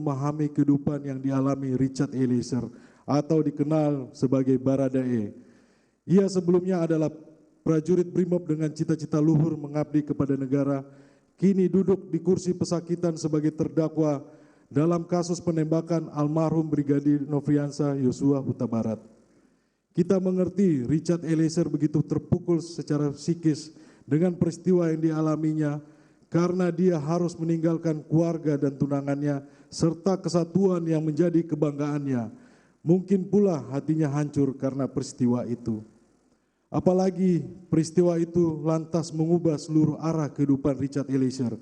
memahami kehidupan yang dialami Richard Eliezer atau dikenal sebagai Baradae. Ia sebelumnya adalah prajurit Brimob dengan cita-cita luhur mengabdi kepada negara, kini duduk di kursi pesakitan sebagai terdakwa dalam kasus penembakan almarhum Brigadir Nofriansah Yosua Huta Barat. Kita mengerti Richard Eliezer begitu terpukul secara psikis dengan peristiwa yang dialaminya karena dia harus meninggalkan keluarga dan tunangannya serta kesatuan yang menjadi kebanggaannya. Mungkin pula hatinya hancur karena peristiwa itu. Apalagi peristiwa itu lantas mengubah seluruh arah kehidupan Richard Eliezer.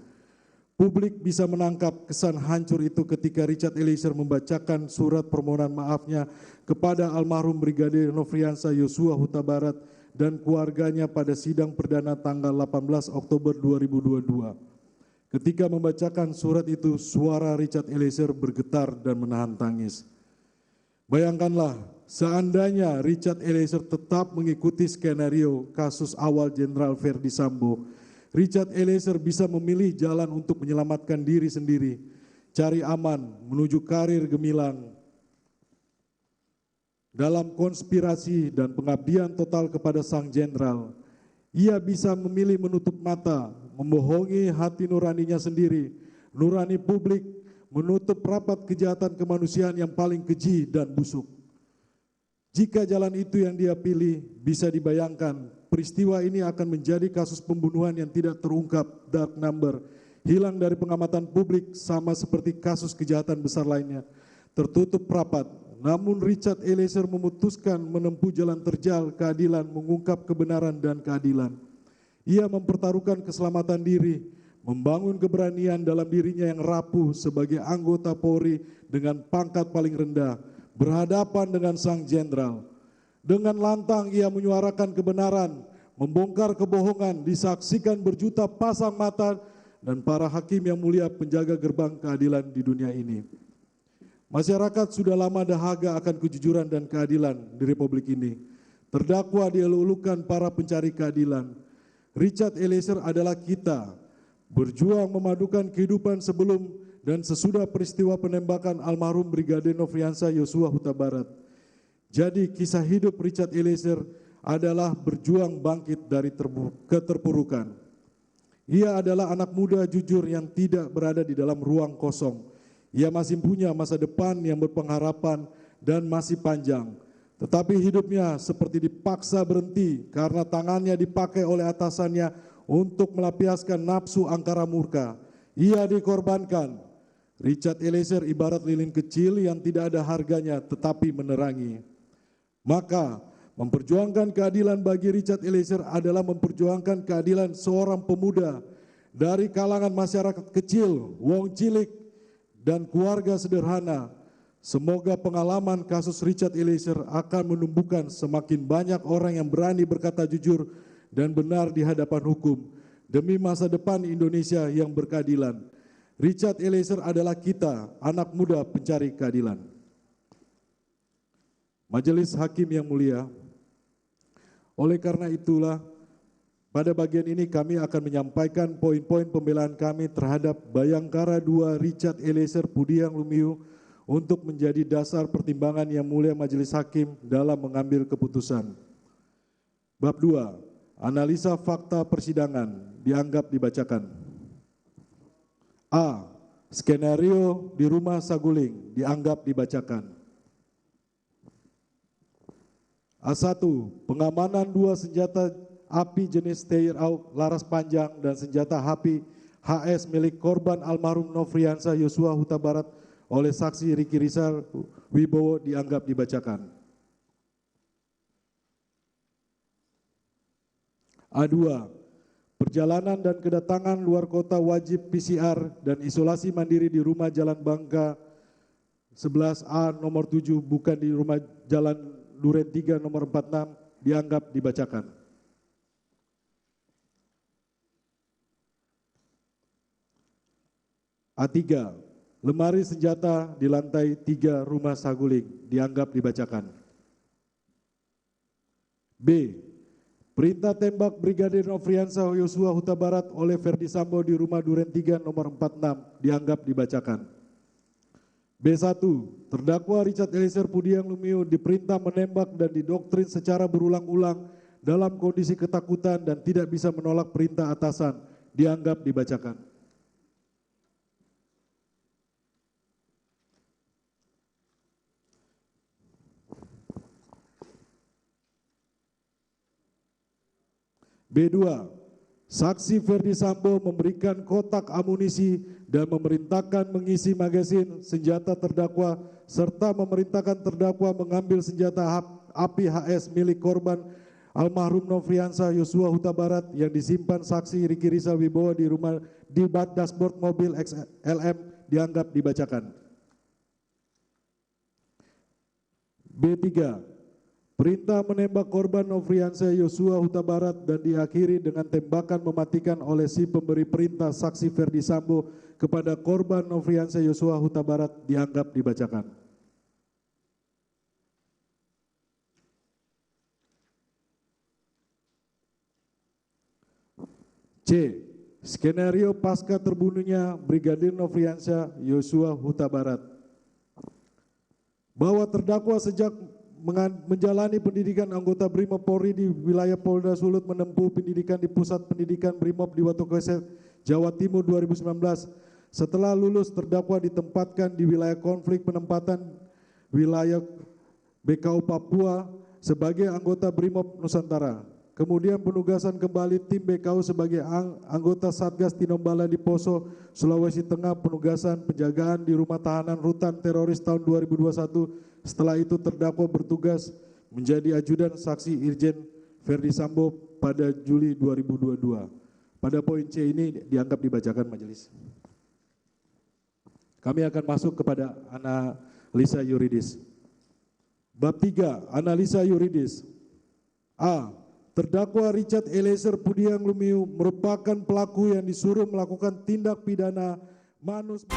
Publik bisa menangkap kesan hancur itu ketika Richard Eliezer membacakan surat permohonan maafnya kepada almarhum Brigadir Nofriansah Yosua Huta Barat dan keluarganya pada sidang perdana tanggal 18 Oktober 2022. Ketika membacakan surat itu, suara Richard Eliezer bergetar dan menahan tangis. Bayangkanlah, seandainya Richard Eliezer tetap mengikuti skenario kasus awal Jenderal Verdi Sambo, Richard Eliezer bisa memilih jalan untuk menyelamatkan diri sendiri, cari aman, menuju karir gemilang. Dalam konspirasi dan pengabdian total kepada sang jenderal, ia bisa memilih menutup mata, membohongi hati nuraninya sendiri, nurani publik, menutup rapat kejahatan kemanusiaan yang paling keji dan busuk. Jika jalan itu yang dia pilih, bisa dibayangkan peristiwa ini akan menjadi kasus pembunuhan yang tidak terungkap, dark number, hilang dari pengamatan publik sama seperti kasus kejahatan besar lainnya, tertutup rapat. Namun Richard Eliezer memutuskan menempuh jalan terjal keadilan, mengungkap kebenaran dan keadilan. Ia mempertaruhkan keselamatan diri, membangun keberanian dalam dirinya yang rapuh sebagai anggota Polri dengan pangkat paling rendah, berhadapan dengan sang jenderal. Dengan lantang ia menyuarakan kebenaran, membongkar kebohongan, disaksikan berjuta pasang mata dan para hakim yang mulia penjaga gerbang keadilan di dunia ini. Masyarakat sudah lama dahaga akan kejujuran dan keadilan di Republik ini. Terdakwa dielulukan para pencari keadilan. Richard Eliezer adalah kita, berjuang memadukan kehidupan sebelum dan sesudah peristiwa penembakan almarhum Brigadir Nofriansah Yosua Huta Barat. Jadi kisah hidup Richard Eliezer adalah berjuang bangkit dari keterpurukan. Ia adalah anak muda jujur yang tidak berada di dalam ruang kosong. Ia masih punya masa depan yang berpengharapan dan masih panjang. Tetapi hidupnya seperti dipaksa berhenti karena tangannya dipakai oleh atasannya untuk melampiaskan nafsu angkara murka. Ia dikorbankan. Richard Eliezer ibarat lilin kecil yang tidak ada harganya tetapi menerangi. Maka memperjuangkan keadilan bagi Richard Eliezer adalah memperjuangkan keadilan seorang pemuda dari kalangan masyarakat kecil, wong cilik, dan keluarga sederhana. Semoga pengalaman kasus Richard Eliezer akan menumbuhkan semakin banyak orang yang berani berkata jujur dan benar di hadapan hukum demi masa depan Indonesia yang berkeadilan. Richard Eliezer adalah kita, anak muda pencari keadilan. Majelis Hakim yang mulia, oleh karena itulah pada bagian ini kami akan menyampaikan poin-poin pembelaan kami terhadap Bayangkara II Richard Eliezer Pudiang Lumiu untuk menjadi dasar pertimbangan yang mulia Majelis Hakim dalam mengambil keputusan. Bab 2, analisa fakta persidangan dianggap dibacakan. A. Skenario di rumah Saguling dianggap dibacakan. A1. Pengamanan 2 senjata api jenis Steyr-Aug laras panjang dan senjata api HS milik korban almarhum Nofriansah Yosua Huta Barat oleh saksi Riki Rizal Wibowo dianggap dibacakan. A2. Perjalanan dan kedatangan luar kota wajib PCR dan isolasi mandiri di rumah Jalan Bangka 11A nomor 7 bukan di rumah Jalan Duren 3 nomor 46 dianggap dibacakan. A3. Lemari senjata di lantai 3 rumah Saguling dianggap dibacakan. B. Perintah tembak Brigadir Nofriansah Yosua Huta Barat oleh Verdi Sambo di rumah Duren 3 nomor 46 dianggap dibacakan. B1. Terdakwa Richard Eliezer Pudiang Lumiu diperintah menembak dan didoktrin secara berulang-ulang dalam kondisi ketakutan dan tidak bisa menolak perintah atasan, dianggap dibacakan. B2. Saksi Ferdi Sambo memberikan kotak amunisi dan memerintahkan mengisi magazin senjata terdakwa serta memerintahkan terdakwa mengambil senjata api HS milik korban almarhum Nofriansah Yosua Huta Barat yang disimpan saksi Riki Rizal Wibowo di rumah di dashboard mobil XLM, dianggap dibacakan. B3. Perintah menembak korban Nofriansah Yosua Huta Barat dan diakhiri dengan tembakan mematikan oleh si pemberi perintah saksi Ferdi Sambo kepada korban Nofriansah Yosua Huta Barat, dianggap dibacakan. C. Skenario pasca terbunuhnya Brigadir Nofriansah Yosua Huta Barat. Bahwa terdakwa sejak menjalani pendidikan anggota Brimob Polri di wilayah Polda Sulut menempuh pendidikan di Pusat Pendidikan Brimob di Watokeset, Jawa Timur 2019. Setelah lulus, terdakwa ditempatkan di wilayah konflik penempatan wilayah BKU Papua sebagai anggota Brimob Nusantara. Kemudian penugasan kembali tim BKU sebagai anggota Satgas Tinombala di Poso, Sulawesi Tengah, penugasan penjagaan di rumah tahanan rutan teroris tahun 2021. Setelah itu terdakwa bertugas menjadi ajudan saksi Irjen Ferdi Sambo pada Juli 2022. Pada poin C ini dianggap dibacakan majelis. Kami akan masuk kepada analisa yuridis. Bab 3, analisa yuridis. A. Terdakwa Richard Eliezer Pudiang Lumiu merupakan pelaku yang disuruh melakukan tindak pidana manusia.